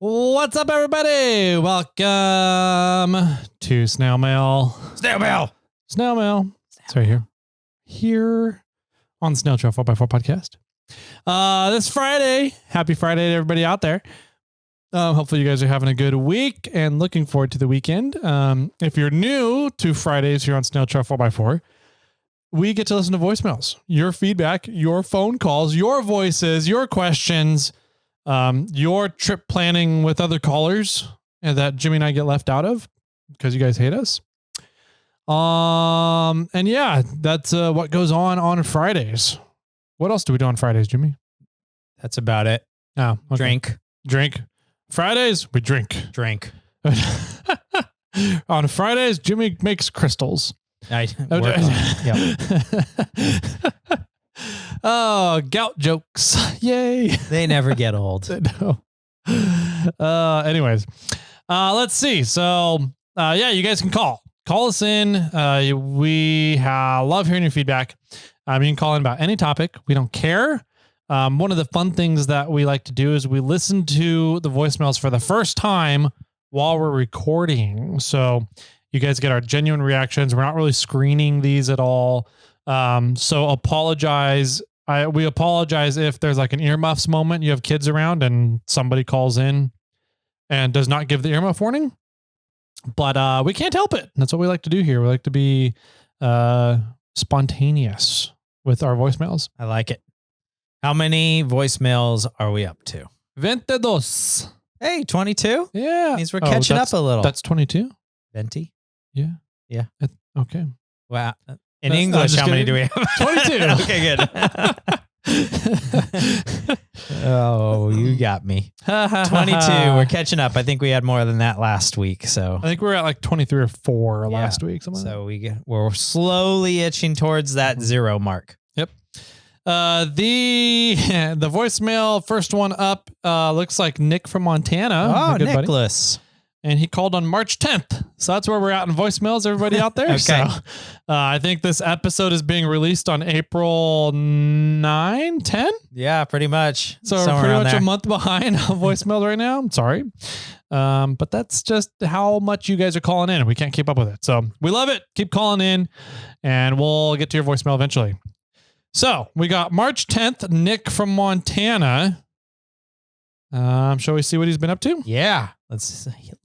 What's up, everybody? Welcome to SnailMail. SnailMail. It's right here. Here on the SnailTrail4x4 Podcast. This Friday, happy Friday to everybody out there. Hopefully you guys are having a good week and looking forward to the weekend. If you're new to Fridays here on SnailTrail4x4, we get to listen to voicemails, your feedback, your phone calls, your voices, your questions, your trip planning with other callers and that Jimmy and I get left out of because you guys hate us. And yeah, that's what goes on Fridays. What else do we do on Fridays, Jimmy? That's about it. Oh, okay. Drink. Fridays, we drink. On Fridays, Jimmy makes crystals. Oh, gout jokes. Yay. They never get old. Anyways, let's see. So, yeah, you guys can call us in. We love hearing your feedback. You can call in about any topic. We don't care. One of the fun things that we like to do is we listen to the voicemails for the first time while we're recording. So you guys get our genuine reactions. We're not really screening these at all. So apologize. We apologize if there's like an earmuffs moment. You have kids around and somebody calls in and does not give the earmuff warning, but, we can't help it. That's what we like to do here. We like to be, spontaneous with our voicemails. I like it. How many voicemails are we up to? 22. Hey, 22? Yeah. Means we're catching up a little. That's 22. 20? Yeah. Okay. Wow. In English, how many do we have? 22. Okay, good. Oh, you got me. 22. We're catching up. I think we had more than that last week. So I think we were at like 23 or 4 last week. So we're slowly itching towards that 0 mark. Yep. The voicemail first one up looks like Nick from Montana. Oh, Nicholas. Buddy. And he called on March 10th. So that's where we're at in voicemails, everybody out there. Okay. So I think this episode is being released on April 9, 10? Yeah, pretty much. So we're pretty much a month behind on voicemails right now. I'm sorry. But that's just how much you guys are calling in and we can't keep up with it. So we love it. Keep calling in and we'll get to your voicemail eventually. So we got March 10th, Nick from Montana. Shall we see what he's been up to? Yeah.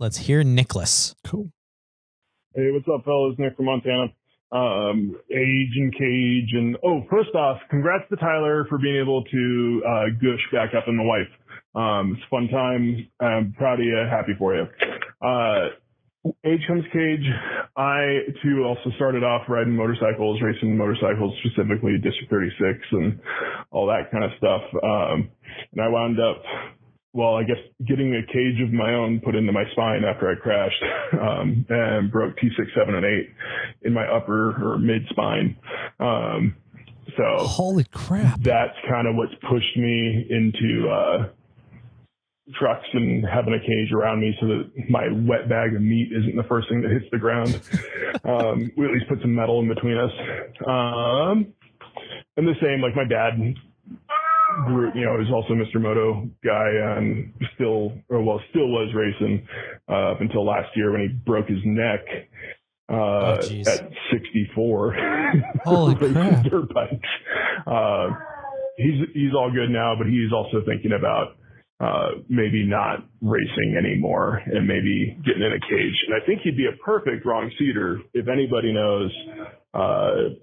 Let's hear Nicholas. Cool. Hey, what's up, fellas? Nick from Montana. Age and cage. And first off, congrats to Tyler for being able to gush back up on the wife. It's a fun time. I'm proud of you. Happy for you. Age comes cage. I, too, also started off riding motorcycles, racing motorcycles, specifically District 36 and all that kind of stuff. And I wound up, getting a cage of my own put into my spine after I crashed and broke T6, 7, and 8 in my upper or mid spine. So holy crap. That's kind of what's pushed me into trucks and having a cage around me so that my wet bag of meat isn't the first thing that hits the ground. We at least put some metal in between us. And the same, like my dad grew, is also a Mr. Moto guy and still was racing up until last year when he broke his neck at 64. Holy crap. Dirt bikes. He's all good now, but he's also thinking about maybe not racing anymore and maybe getting in a cage. And I think he'd be a perfect wrong seater. If anybody knows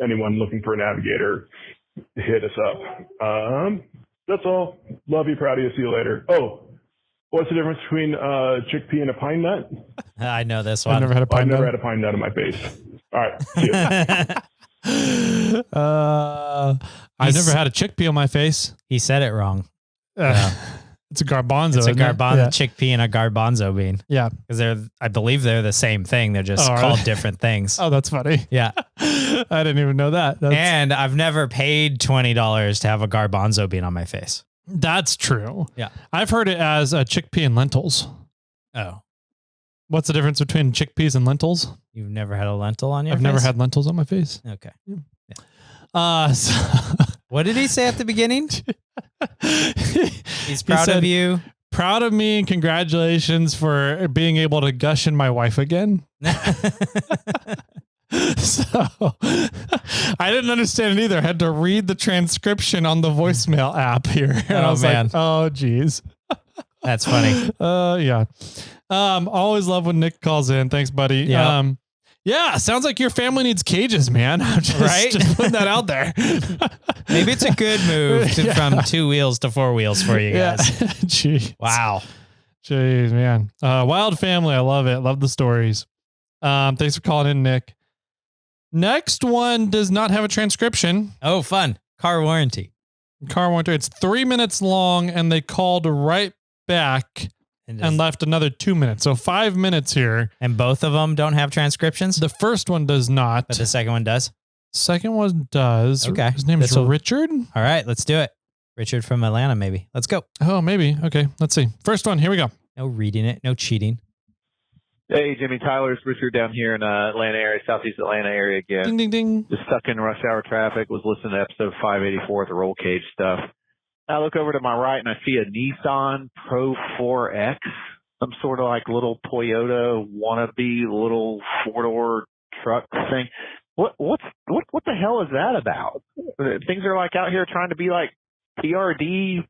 anyone looking for a navigator, hit us up. That's all. Love you. Proud of you. See you later. Oh, what's the difference between chickpea and a pine nut? I know this one. I've never had a pine nut in my face. All right. See you. I've never had a chickpea on my face. He said it wrong. It's a garbanzo. It's a chickpea and a garbanzo bean. Yeah. Because I believe they're the same thing. They're just called different things. Oh, that's funny. Yeah. I didn't even know that. And I've never paid $20 to have a garbanzo bean on my face. That's true. Yeah. I've heard it as a chickpea and lentils. Oh. What's the difference between chickpeas and lentils? You've never had a lentil on your face? I've never had lentils on my face. Okay. Yeah. What did he say at the beginning? He's proud of you. proud of me and congratulations for being able to gush in my wife again. So I didn't understand it either. I had to read the transcription on the voicemail app here. And I was like, oh, geez. That's funny. Yeah. Always love when Nick calls in. Thanks, buddy. Yeah. Yeah, sounds like your family needs cages, man. I'm just putting that out there. Maybe it's a good move from 2 wheels to 4 wheels for you guys. Yeah. Jeez. Wow. Jeez, man. Wild family. I love it. Love the stories. Thanks for calling in, Nick. Next one does not have a transcription. Oh, fun. Car warranty. It's 3 minutes long, and they called right back and left another 2 minutes. So 5 minutes here. And both of them don't have transcriptions? The first one does not. But the second one does? Second one does. Okay. His name is Richard. All right, let's do it. Richard from Atlanta, maybe. Let's go. Oh, maybe. Okay, let's see. First one. Here we go. No reading it. No cheating. Hey, Jimmy, Tyler, it's Richard down here in Atlanta area, Southeast Atlanta area again. Ding, ding, ding. Just stuck in rush hour traffic, was listening to episode 584 the roll cage stuff. I look over to my right and I see a Nissan Pro 4X, some sort of like little Toyota wannabe little 4-door truck thing. What the hell is that about? Things are like out here trying to be like PRD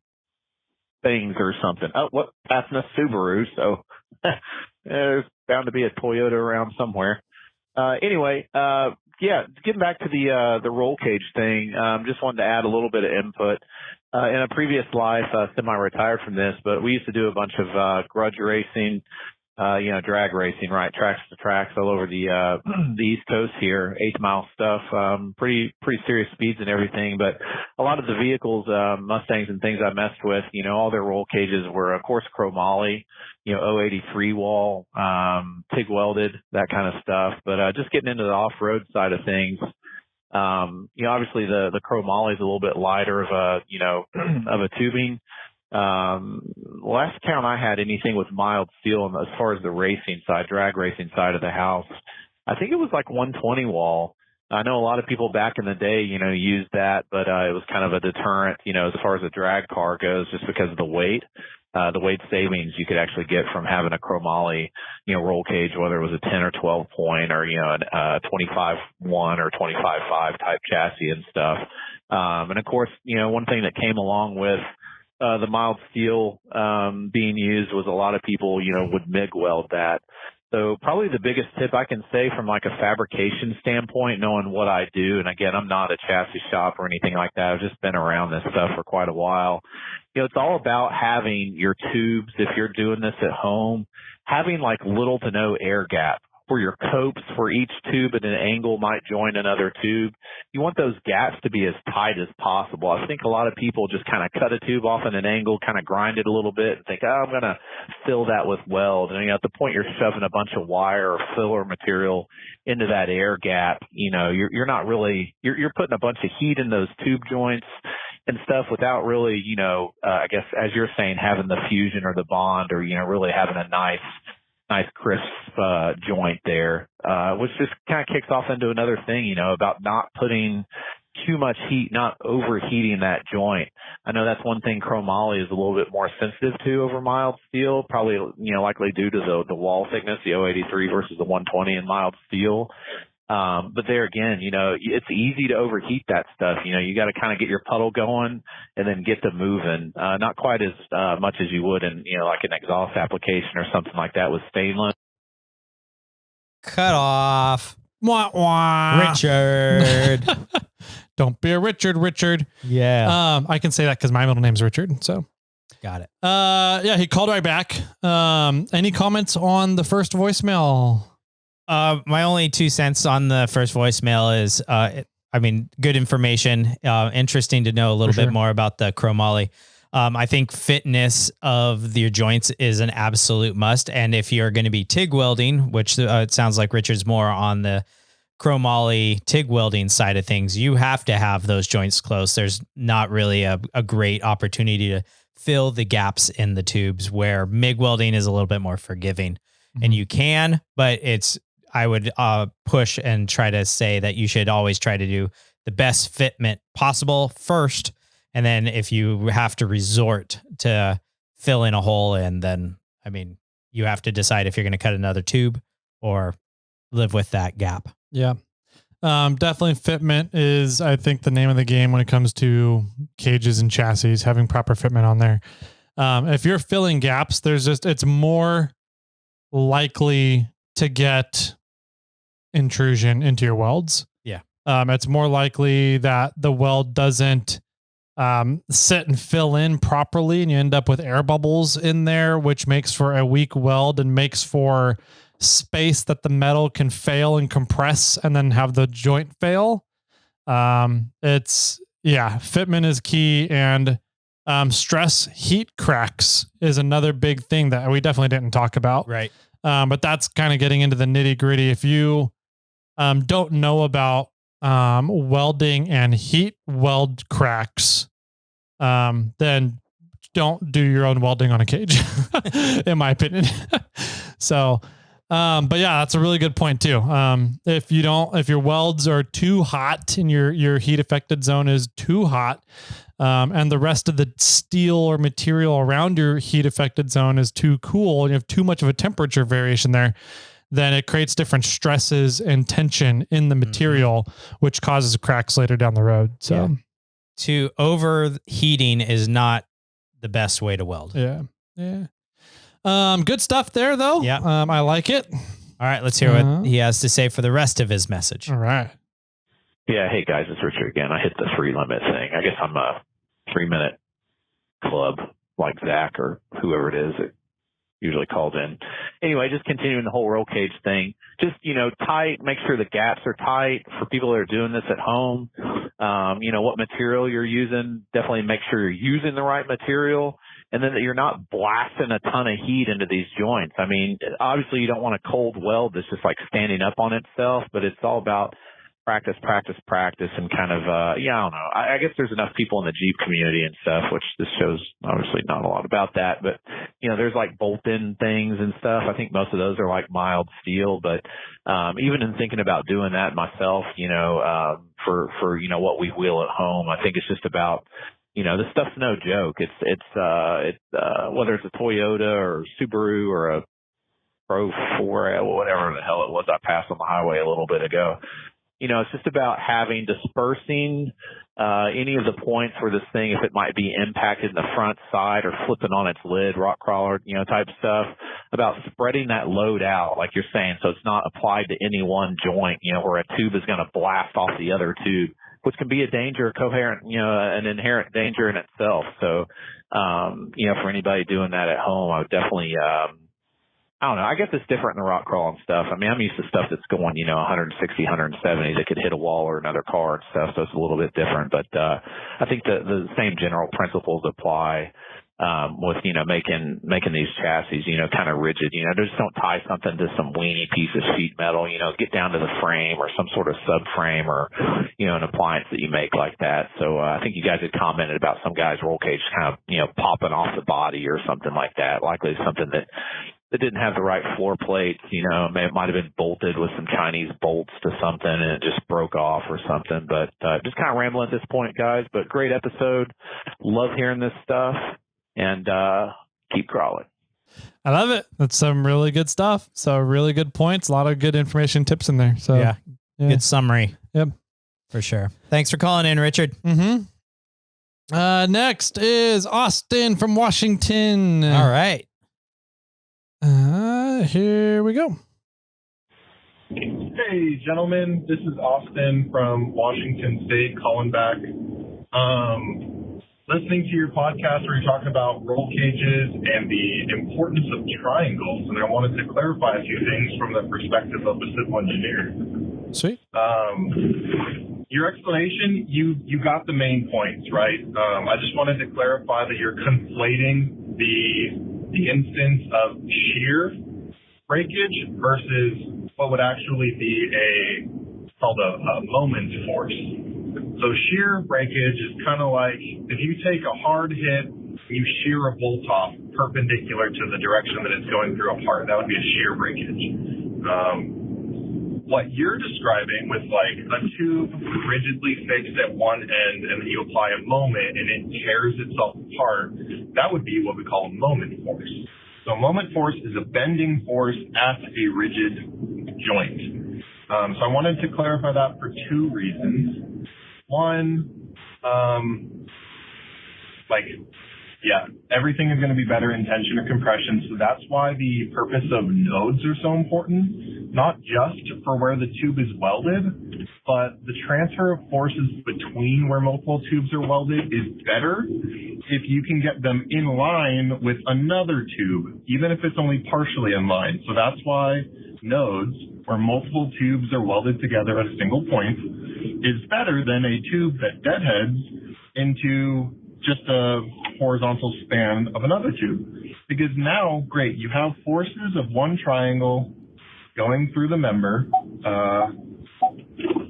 things or something. Oh, what? That's a Subaru, so there's bound to be a Toyota around somewhere. Anyway, yeah, getting back to the roll cage thing, just wanted to add a little bit of input. In a previous life, semi-retired from this, but we used to do a bunch of grudge racing, drag racing, right, tracks to tracks all over the East Coast here, 8-mile stuff, pretty serious speeds and everything. But a lot of the vehicles, Mustangs and things I messed with, all their roll cages were, of course, chromoly, 083 wall, TIG welded, that kind of stuff. But just getting into the off-road side of things, obviously the chromoly is a little bit lighter of a tubing. Last count I had anything with mild steel as far as the racing side, drag racing side of the house, I think it was like 120 wall. I know a lot of people back in the day, used that, but it was kind of a deterrent, as far as a drag car goes, just because of the weight savings you could actually get from having a chromoly, roll cage, whether it was a 10 or 12 point or, a 25-1 or 25-5 type chassis and stuff. And of course, one thing that came along with the mild steel being used was a lot of people, would MIG weld that. So probably the biggest tip I can say from like a fabrication standpoint, knowing what I do, and again, I'm not a chassis shop or anything like that. I've just been around this stuff for quite a while. It's all about having your tubes, if you're doing this at home, having like little to no air gap where your copes for each tube at an angle might join another tube. You want those gaps to be as tight as possible. I think a lot of people just kind of cut a tube off at an angle, kind of grind it a little bit and think, I'm going to fill that with weld. And at the point you're shoving a bunch of wire or filler material into that air gap, you're not really, you're putting a bunch of heat in those tube joints and stuff without really, I guess, as you're saying, having the fusion or the bond or, really having a nice crisp joint there, which just kind of kicks off into another thing, about not putting too much heat, not overheating that joint. I know that's one thing chromoly is a little bit more sensitive to over mild steel, probably, likely due to the wall thickness, the 083 versus the 120 in mild steel. But there again, it's easy to overheat that stuff. You got to kind of get your puddle going and then get them moving. Not quite as much as you would in, like an exhaust application or something like that with stainless. Cut off. Wah, wah. Richard. Don't be a Richard. Yeah. I can say that because my middle name's Richard. So got it. Yeah, he called right back. Any comments on the first voicemail? My only 2 cents on the first voicemail is, good information. Interesting to know a little bit more about the chromoly. I think fitness of your joints is an absolute must. And if you're going to be TIG welding, which it sounds like Richard's more on the chromoly TIG welding side of things, you have to have those joints close. There's not really a great opportunity to fill the gaps in the tubes where MIG welding is a little bit more forgiving. And you can, but I would push and try to say that you should always try to do the best fitment possible first. And then if you have to resort to fill in a hole, and then, I mean, you have to decide if you're going to cut another tube or live with that gap. Yeah. Definitely fitment is, I think, the name of the game when it comes to cages and chassis, having proper fitment on there. If you're filling gaps, it's more likely to get intrusion into your welds. Yeah. It's more likely that the weld doesn't sit and fill in properly, and you end up with air bubbles in there, which makes for a weak weld and makes for space that the metal can fail and compress and then have the joint fail. Fitment is key, and stress heat cracks is another big thing that we definitely didn't talk about. Right. But that's kind of getting into the nitty gritty. If you don't know about welding and heat weld cracks, then don't do your own welding on a cage, in my opinion. So, but yeah, that's a really good point too. If your welds are too hot and your heat affected zone is too hot, and the rest of the steel or material around your heat affected zone is too cool, and you have too much of a temperature variation there, then it creates different stresses and tension in the material, which causes cracks later down the road. So to overheating is not the best way to weld. Yeah. Yeah. Good stuff there though. Yeah. I like it. All right. Let's hear what he has to say for the rest of his message. All right. Yeah, hey guys, it's Richard again. I hit the 3-limit thing. I guess I'm a 3-minute club like Zach or whoever it is that usually calls in. Anyway, just continuing the whole roll cage thing. Just, tight, make sure the gaps are tight for people that are doing this at home. What material you're using. Definitely make sure you're using the right material. And then that you're not blasting a ton of heat into these joints. I mean, obviously you don't want a cold weld that's just like standing up on itself, but it's all about practice, and kind of, I don't know. I guess there's enough people in the Jeep community and stuff, which this show's obviously not a lot about that, but there's like bolt-in things and stuff. I think most of those are like mild steel, but, even in thinking about doing that myself, for what we wheel at home, I think it's just about, this stuff's no joke. It's whether it's a Toyota or Subaru or a Pro 4, whatever the hell it was I passed on the highway a little bit ago. It's just about dispersing any of the points where this thing, if it might be impacted in the front side or flipping on its lid, rock crawler, type stuff, about spreading that load out, like you're saying, so it's not applied to any one joint, where a tube is going to blast off the other tube, which can be a danger, an inherent danger in itself. So, for anybody doing that at home, I would definitely, I don't know. I guess it's different in the rock crawling stuff. I mean, I'm used to stuff that's going, 160, 170 that could hit a wall or another car and stuff. So it's a little bit different, but, I think the same general principles apply, with, making these chassis, kind of rigid, just don't tie something to some weenie piece of sheet metal, get down to the frame or some sort of subframe or, an appliance that you make like that. So, I think you guys had commented about some guys' roll cage kind of, popping off the body or something like that. Likely something that didn't have the right floor plates, it might have been bolted with some Chinese bolts to something and it just broke off or something. But just kind of rambling at this point, guys. But great episode. Love hearing this stuff, and keep crawling. I love it. That's some really good stuff. So really good points. A lot of good information tips in there. So yeah. Good summary. Yep. For sure. Thanks for calling in, Richard. Mm-hmm. Next is Austin from Washington. All right. Here we go. Hey, gentlemen, this is Austin from Washington State calling back. Listening to your podcast where you're talking about roll cages and the importance of triangles, and I wanted to clarify a few things from the perspective of a civil engineer. Sweet. Your explanation, you got the main points, right? I just wanted to clarify that you're conflating the instance of shear breakage versus what would actually be called a moment force. So shear breakage is kind of like if you take a hard hit, you shear a bolt off perpendicular to the direction that it's going through a part. That would be a shear breakage. what you're describing with like a tube rigidly fixed at one end and then you apply a moment and it tears itself apart, that would be what we call a moment force. So moment force is a bending force at a rigid joint. So I wanted to clarify that for two reasons. One, everything is going to be better in tension or compression. So that's why the purpose of nodes are so important, not just for where the tube is welded, but the transfer of forces between where multiple tubes are welded is better if you can get them in line with another tube, even if it's only partially in line. So that's why nodes, where multiple tubes are welded together at a single point, is better than a tube that deadheads into just a horizontal span of another tube. Because now, great, you have forces of one triangle going through the member,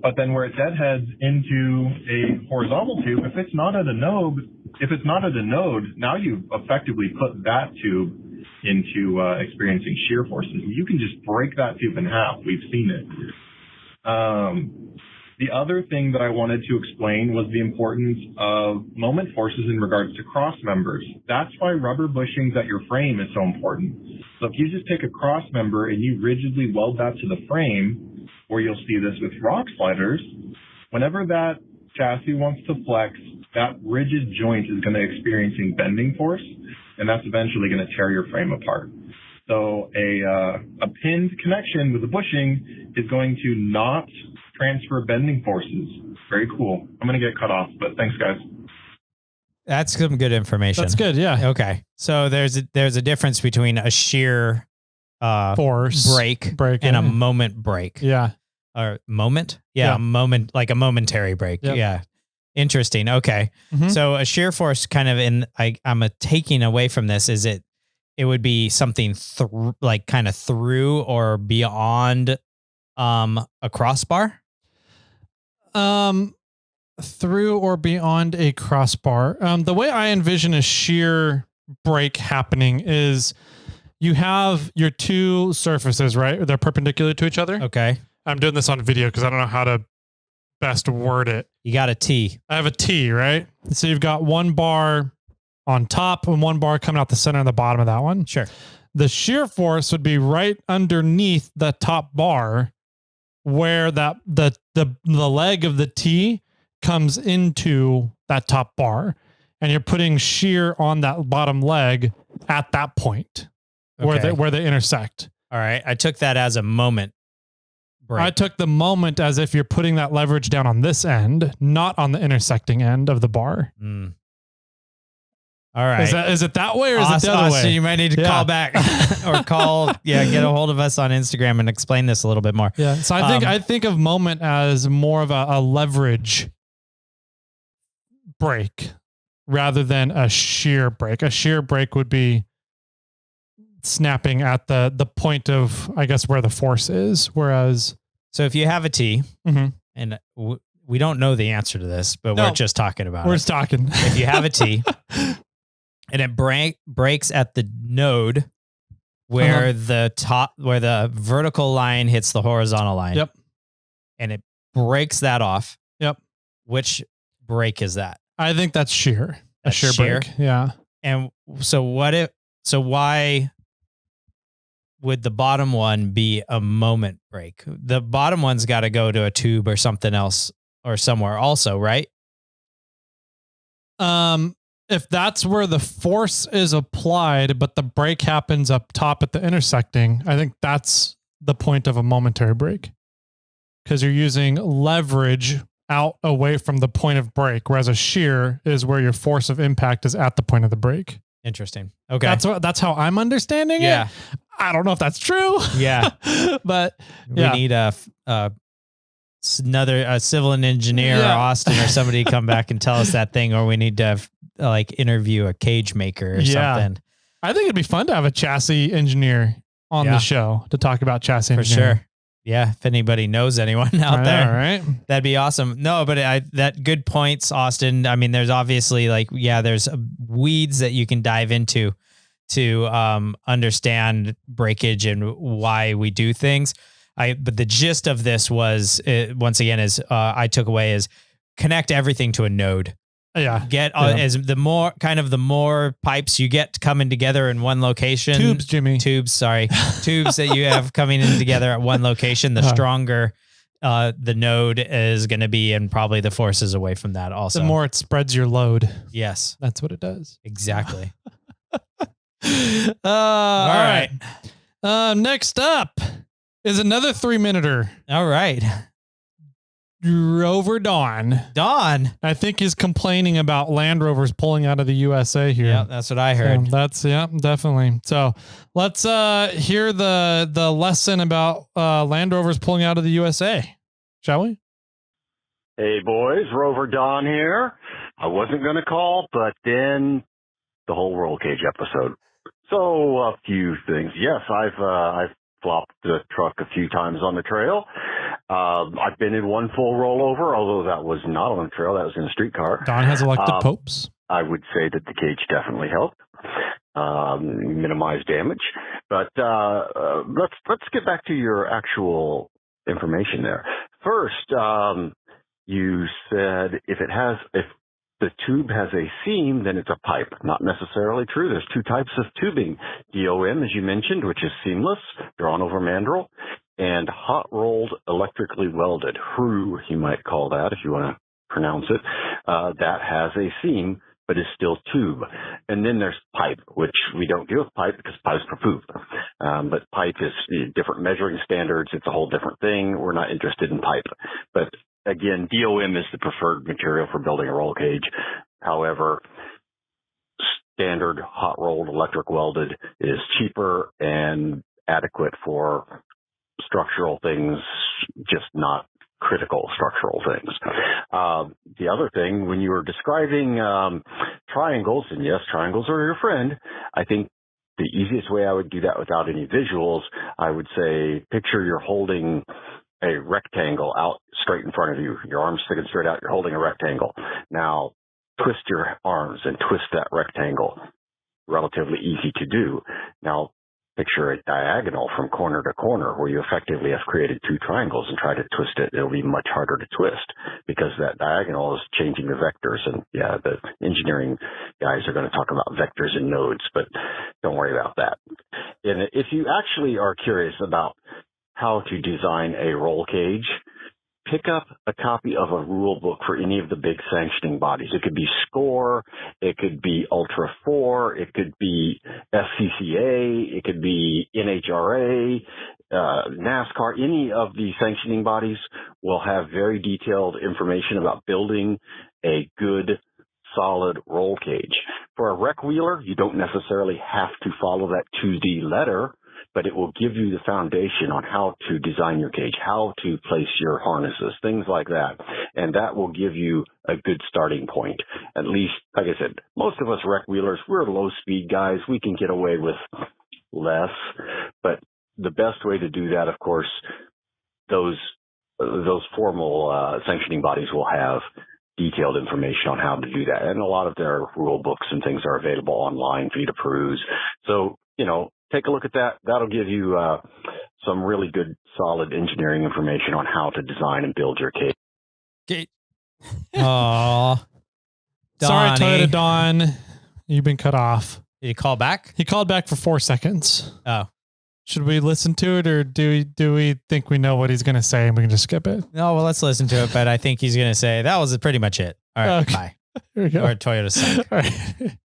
but then where it deadheads into a horizontal tube, if it's not at a node, now you've effectively put that tube into experiencing shear forces. You can just break that tube in half. We've seen it. The other thing that I wanted to explain was the importance of moment forces in regards to cross members. That's why rubber bushings at your frame is so important. So if you just take a cross member and you rigidly weld that to the frame, or you'll see this with rock sliders, whenever that chassis wants to flex, that rigid joint is going to experiencing bending force, and that's eventually going to tear your frame apart. So a pinned connection with a bushing is going to not transfer bending forces. Very cool. I'm going to get cut off, but thanks, guys. That's some good information. That's good. Yeah. Okay. So there's a difference between a shear force break and a moment break. Yeah. Or moment? Yeah. A moment, like a momentary break. Yep. Yeah. Interesting. Okay. Mhm. So a shear force kind of I'm taking away from this is it would be something kind of through or beyond a crossbar? Through or beyond a crossbar. The way I envision a shear break happening is you have your two surfaces, right? They're perpendicular to each other. Okay. I'm doing this on video because I don't know how to best word it. You got a T. I have a T, right? So you've got one bar on top and one bar coming out the center and the bottom of that one. Sure. The shear force would be right underneath the top bar, where that the leg of the T comes into that top bar, and you're putting shear on that bottom leg at that point where they intersect. All right. I took that as a moment break. I took the moment as if you're putting that leverage down on this end, not on the intersecting end of the bar. Mm. All right. Is it that way or is it the other way? You might need to call back or get a hold of us on Instagram and explain this a little bit more. Yeah. So I think of moment as more of a leverage break rather than a shear break. A shear break would be snapping at the point of, I guess, where the force is. Whereas, so if you have a T, and we don't know the answer to this, but we're just talking about it. We're just talking. If you have a T and it breaks at the node where where the vertical line hits the horizontal line. Yep. And it breaks that off. Yep. Which break is that? I think that's shear. That's a shear break. Yeah. And so why would the bottom one be a moment break? The bottom one's got to go to a tube or something else or somewhere also, right? If that's where the force is applied, but the break happens up top at the intersecting, I think that's the point of a momentary break, because you're using leverage out away from the point of break, whereas a shear is where your force of impact is at the point of the break. Interesting. Okay. That's how I'm understanding it. I don't know if that's true. Yeah. But we need another civil engineer or Austin or somebody to come back and tell us that thing, or we need to interview a cage maker or something. I think it'd be fun to have a chassis engineer on the show to talk about chassis engineering. For sure. Yeah. If anybody knows anyone out there, right? That'd be awesome. No, but that good points, Austin. I mean, there's obviously there's weeds that you can dive into to understand breakage and why we do things. But the gist of this was, once again, is I took away is connect everything to a node. Yeah. Get as the more pipes you get coming together in one location. Tubes, Jimmy. Tubes that you have coming in together at one location, the stronger the node is going to be, and probably the forces away from that also. The more it spreads your load. Yes. That's what it does. Exactly. All right. Next up is another 3-minuter. All right. Rover Dawn. I think he's complaining about Land Rovers pulling out of the USA here. Yeah, that's what I heard. Definitely. So let's hear the lesson about Land Rovers pulling out of the USA, shall we? Hey boys, Rover Don here. I wasn't going to call, but then the whole roll cage episode. So a few things. Yes, I've flopped the truck a few times on the trail. I've been in one full rollover, although that was not on the trail. That was in a streetcar. Don has elected popes. I would say that the cage definitely helped minimize damage. But let's get back to your actual information there. First, you said if the tube has a seam, then it's a pipe. Not necessarily true. There's two types of tubing. DOM, as you mentioned, which is seamless, drawn over mandrel, and hot-rolled electrically welded. HRU, you might call that if you want to pronounce it. That has a seam, but is still tube. And then there's pipe, which we don't deal with pipe because pipe's for poop. But pipe is different measuring standards. It's a whole different thing. We're not interested in pipe. But again, DOM is the preferred material for building a roll cage. However, standard hot rolled electric welded is cheaper and adequate for structural things, just not critical structural things. The other thing, when you were describing triangles, and yes, triangles are your friend, I think the easiest way I would do that without any visuals, I would say picture you're holding a rectangle out straight in front of you. Your arms sticking straight out. You're holding a rectangle. Now, twist your arms and twist that rectangle. Relatively easy to do. Now, picture a diagonal from corner to corner where you effectively have created two triangles and try to twist it. It'll be much harder to twist because that diagonal is changing the vectors. And yeah, the engineering guys are going to talk about vectors and nodes, but don't worry about that. And if you actually are curious about how to design a roll cage, pick up a copy of a rule book for any of the big sanctioning bodies. It could be SCORE, it could be Ultra 4, it could be FCCA, it could be NHRA, NASCAR. Any of the sanctioning bodies will have very detailed information about building a good, solid roll cage. For a wreck wheeler, you don't necessarily have to follow that to the letter, but it will give you the foundation on how to design your cage, how to place your harnesses, things like that. And that will give you a good starting point. At least, like I said, most of us wreck wheelers, we're low speed guys. We can get away with less. But the best way to do that, of course, those formal sanctioning bodies will have detailed information on how to do that. And a lot of their rule books and things are available online for you to peruse. So, take a look at that. That'll give you some really good, solid engineering information on how to design and build your cage. Okay. Aw. Sorry, Toyota Dawn. You've been cut off. Did he call back? He called back for 4 seconds. Oh. Should we listen to it, or do we think we know what he's going to say and we can just skip it? No, well, let's listen to it, but I think he's going to say that was pretty much it. All right, okay. Bye. Here we go. Or Toyota suck. All right.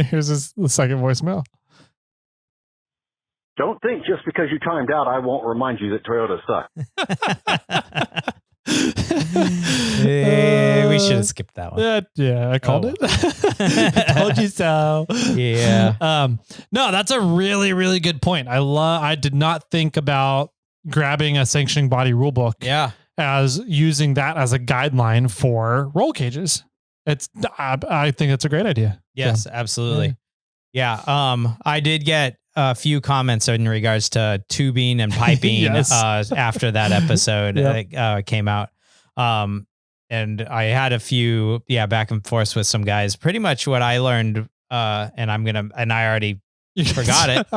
Here's the second voicemail. Don't think just because you timed out, I won't remind you that Toyota suck. We should have skipped that one. Yeah, I called it. I told you so. Yeah. No, that's a really, really good point. I did not think about grabbing a sanctioning body rule book. Yeah. As using that as a guideline for roll cages. I think it's a great idea. Yes, so, absolutely. Yeah. I did get a few comments in regards to tubing and piping yes. After that episode came out. And I had a few, back and forth with some guys. Pretty much what I learned, and I already forgot it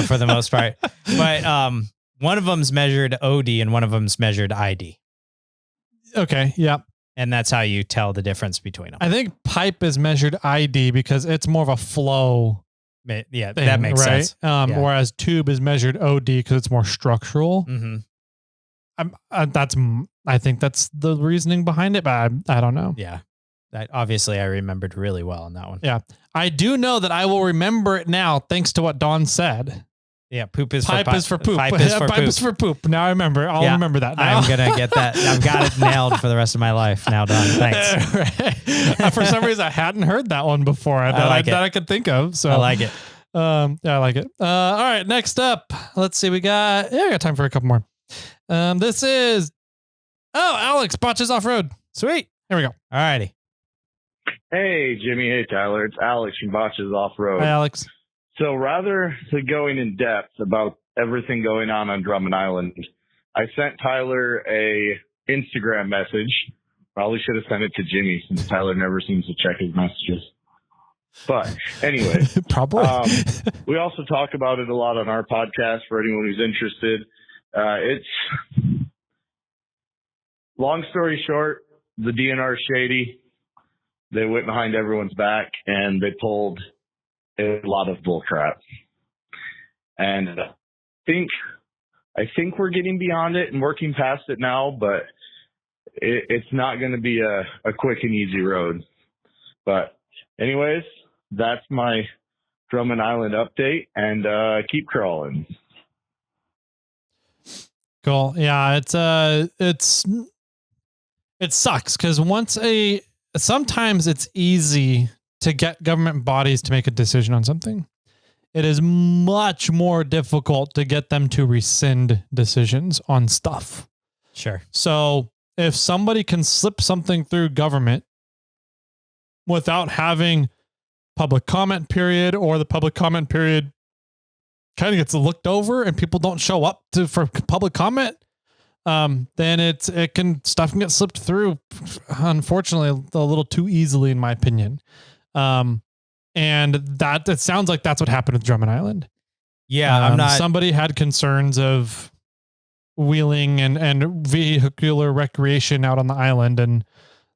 for the most part. But One of them's measured OD and one of them's measured ID. Okay. Yeah. And that's how you tell the difference between them. I think pipe is measured ID because it's more of a flow. Yeah, thing, that makes right? sense. Yeah. Whereas tube is measured OD because it's more structural. Mm-hmm. I think that's the reasoning behind it, but I don't know. Yeah. That obviously I remembered really well on that one. Yeah. I do know that I will remember it now thanks to what Dawn said. Yeah, poop is pipe for is for poop. Pipe is for pipe poop. is for poop. Now I remember. I'll remember that now. I'm going to get that. I've got it nailed for the rest of my life. Now done. Thanks. For some reason, I hadn't heard that one before that I could think of. So I like it. Yeah, I like it. All right, next up. Let's see. We got time for a couple more. This is Alex, Botches Off-Road. Sweet. Here we go. All righty. Hey, Jimmy. Hey, Tyler. It's Alex from Botches Off-Road. Hi, Alex. So rather than going in depth about everything going on Drummond Island, I sent Tyler a Instagram message. Probably should have sent it to Jimmy since Tyler never seems to check his messages. But anyway, probably. We also talk about it a lot on our podcast for anyone who's interested. It's long story short, the DNR is shady. They went behind everyone's back and they pulled a lot of bull crap. And I think we're getting beyond it and working past it now, but it's not going to be a quick and easy road. But anyways, that's my Drummond Island update, and keep crawling. Cool. Yeah, it sucks because sometimes it's easy to get government bodies to make a decision on something. It is much more difficult to get them to rescind decisions on stuff. Sure. So if somebody can slip something through government without having public comment period, or the public comment period kind of gets looked over and people don't show up for public comment, then stuff can get slipped through, unfortunately, a little too easily, in my opinion. And that it sounds like that's what happened with Drummond Island. Yeah, somebody had concerns of wheeling and vehicular recreation out on the island, and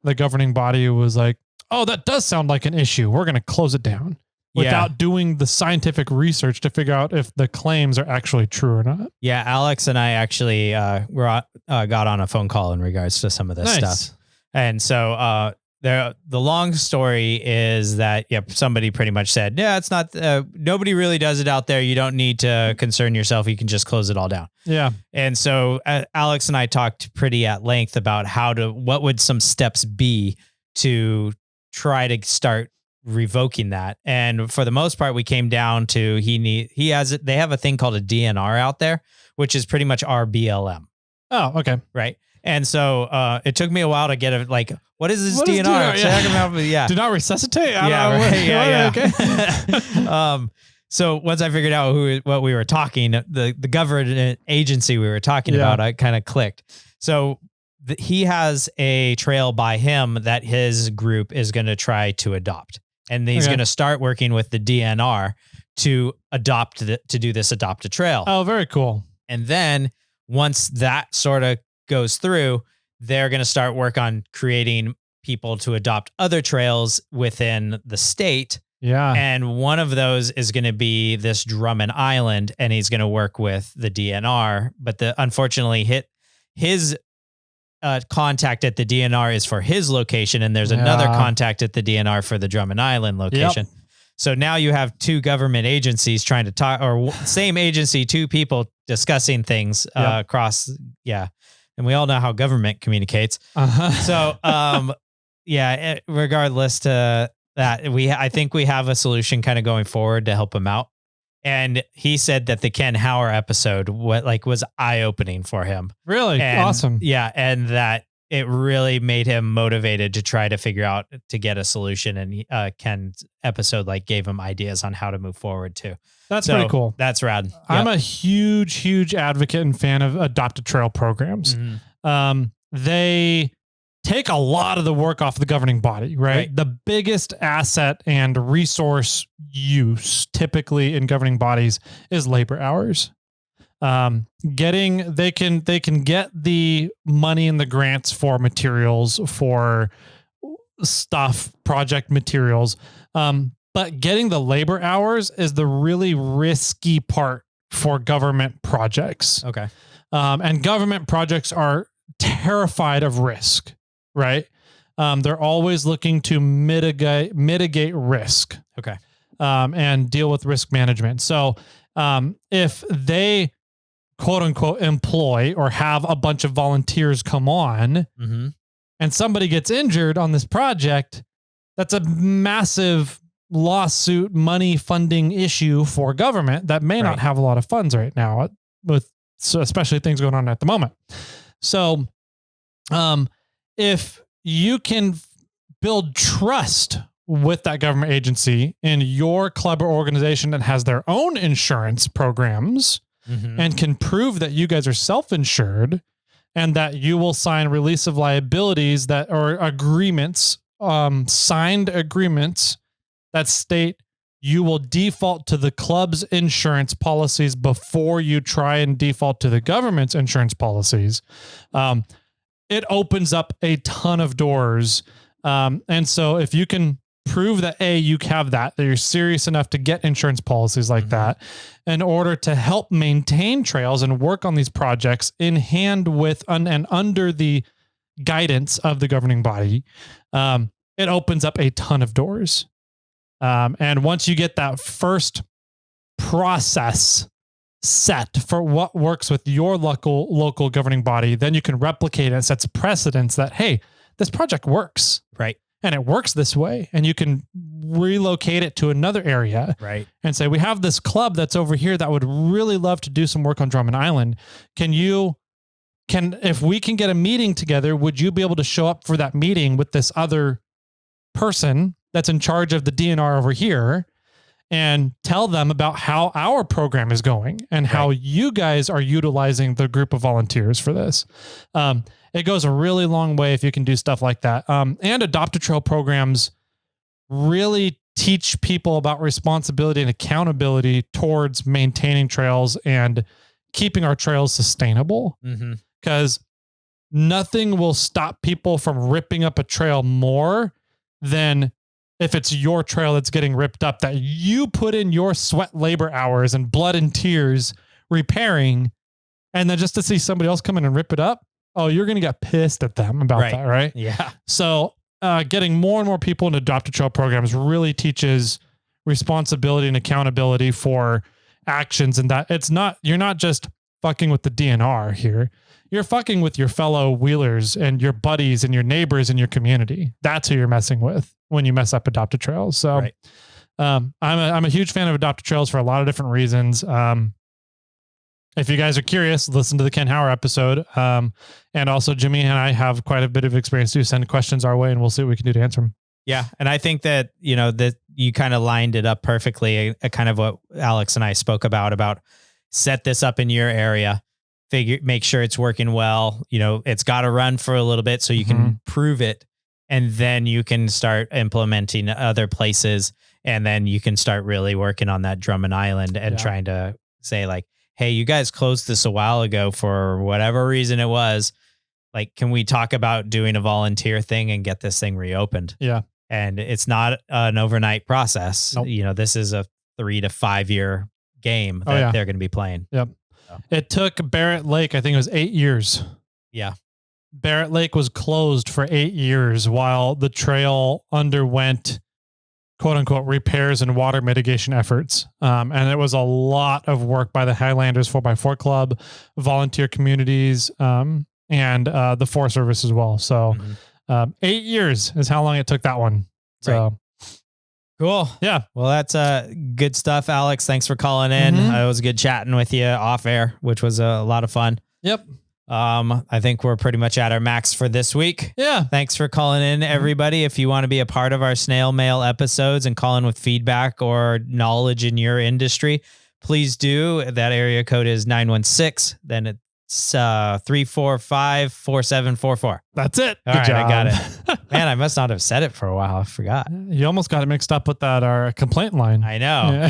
the governing body was like, oh, that does sound like an issue. We're going to close it down without doing the scientific research to figure out if the claims are actually true or not. Yeah, Alex and I actually got on a phone call in regards to some of this stuff. And so the long story is that, somebody pretty much said, yeah, it's not, nobody really does it out there. You don't need to concern yourself. You can just close it all down. Yeah. And so Alex and I talked pretty at length about what would some steps be to try to start revoking that. And for the most part, we came down to they have a thing called a DNR out there, which is pretty much our BLM. Oh, okay. Right. And so it took me a while to get it, like, what is this DNR? Yeah. Do not resuscitate. Okay. So once I figured out what we were talking, the government agency we were talking about, I kind of clicked. So he has a trail by him that his group is going to try to adopt. And he's going to start working with the DNR to do this adopt a trail. Oh, very cool. And then once that sort of goes through, they're going to start work on creating people to adopt other trails within the state. Yeah. And one of those is going to be this Drummond Island, and he's going to work with the DNR. But unfortunately, his contact at the DNR is for his location, and there's another contact at the DNR for the Drummond Island location. Yep. So now you have two government agencies trying to talk, or same agency, two people discussing things across. Yeah. And we all know how government communicates. So, regardless to that, I think we have a solution kind of going forward to help him out. And he said that the Ken Hauer episode was eye-opening for him. Really? Awesome. Yeah. And that it really made him motivated to try to figure out to get a solution. And Ken's episode gave him ideas on how to move forward too. That's pretty cool. That's rad. Yep. I'm a huge advocate and fan of adopted trail programs. Mm-hmm. They take a lot of the work off the governing body, right? The biggest asset and resource use typically in governing bodies is labor hours. They can get the money and the grants for materials, for stuff, project materials. But getting the labor hours is the really risky part for government projects. Okay. And government projects are terrified of risk, right? They're always looking to mitigate risk. Okay. And deal with risk management. So, if they quote unquote employ or have a bunch of volunteers come on and somebody gets injured on this project, that's a massive lawsuit money funding issue for government that may not have a lot of funds right now especially things going on at the moment. So, if you can build trust with that government agency in your club or organization that has their own insurance programs and can prove that you guys are self-insured and that you will sign release of liabilities or agreements, signed agreements that state you will default to the club's insurance policies before you try and default to the government's insurance policies. It opens up a ton of doors. And so if you can prove that you have that you're serious enough to get insurance policies like that in order to help maintain trails and work on these projects in hand with and under the guidance of the governing body, it opens up a ton of doors. And once you get that first process set for what works with your local governing body, then you can replicate it. It sets precedents that, hey, this project works. Right. And it works this way. And you can relocate it to another area. Right. And say, we have this club that's over here that would really love to do some work on Drum and Island. If we can get a meeting together, would you be able to show up for that meeting with this other person that's in charge of the DNR over here and tell them about how our program is going and how you guys are utilizing the group of volunteers for this? It goes a really long way if you can do stuff like that. And Adopt-A-Trail programs really teach people about responsibility and accountability towards maintaining trails and keeping our trails sustainable. Because nothing will stop people from ripping up a trail more than if it's your trail that's getting ripped up, that you put in your sweat labor hours and blood and tears repairing, and then just to see somebody else come in and rip it up, oh, you're going to get pissed at them about that, right? Yeah. So getting more and more people into Adopt-A-Trail programs really teaches responsibility and accountability for actions, and that you're not just fucking with the DNR here. You're fucking with your fellow wheelers and your buddies and your neighbors in your community. That's who you're messing with when you mess up Adopt-A-Trails. So I'm a huge fan of Adopt-A-Trails for a lot of different reasons. If you guys are curious, listen to the Ken Hauer episode. And also Jimmy and I have quite a bit of experience to send questions our way and we'll see what we can do to answer them. Yeah. And I think that, that you kind of lined it up perfectly. Kind of what Alex and I spoke about set this up in your area, make sure it's working well. It's got to run for a little bit so you can prove it. And then you can start implementing other places. And then you can start really working on that Drum and Island and trying to say like, hey, you guys closed this a while ago for whatever reason it was. Like, can we talk about doing a volunteer thing and get this thing reopened? Yeah. And it's not an overnight process. Nope. This is a 3 to 5 year game that they're going to be playing. Yep. So. It took Barrett Lake, I think it was 8 years. Yeah. Barrett Lake was closed for 8 years while the trail underwent quote unquote repairs and water mitigation efforts. And it was a lot of work by the Highlanders 4x4 Club, volunteer communities, and the Forest Service as well. So 8 years is how long it took that one. So cool. Yeah. Well, that's good stuff, Alex. Thanks for calling in. It was good chatting with you off air, which was a lot of fun. Yep. I think we're pretty much at our max for this week. Yeah. Thanks for calling in, everybody. If you want to be a part of our snail mail episodes and call in with feedback or knowledge in your industry, please do. That area code is 916. Then it's 345-4744. That's it. All right, I got it. Man, I must not have said it for a while. I forgot. You almost got it mixed up with our complaint line. I know.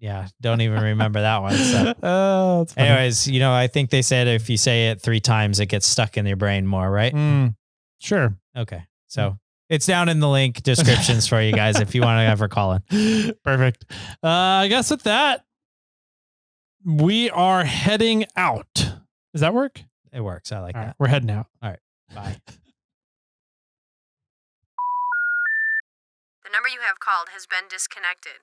Yeah, don't even remember that one. So. Oh, that's funny. Anyways, I think they said if you say it 3 times, it gets stuck in your brain more, right? Sure. Okay. So it's down in the link descriptions for you guys if you want to ever call in. Perfect. I guess with that, we are heading out. Does that work? It works. I like All that. right, we're heading out. All right. Bye. The number you have called has been disconnected.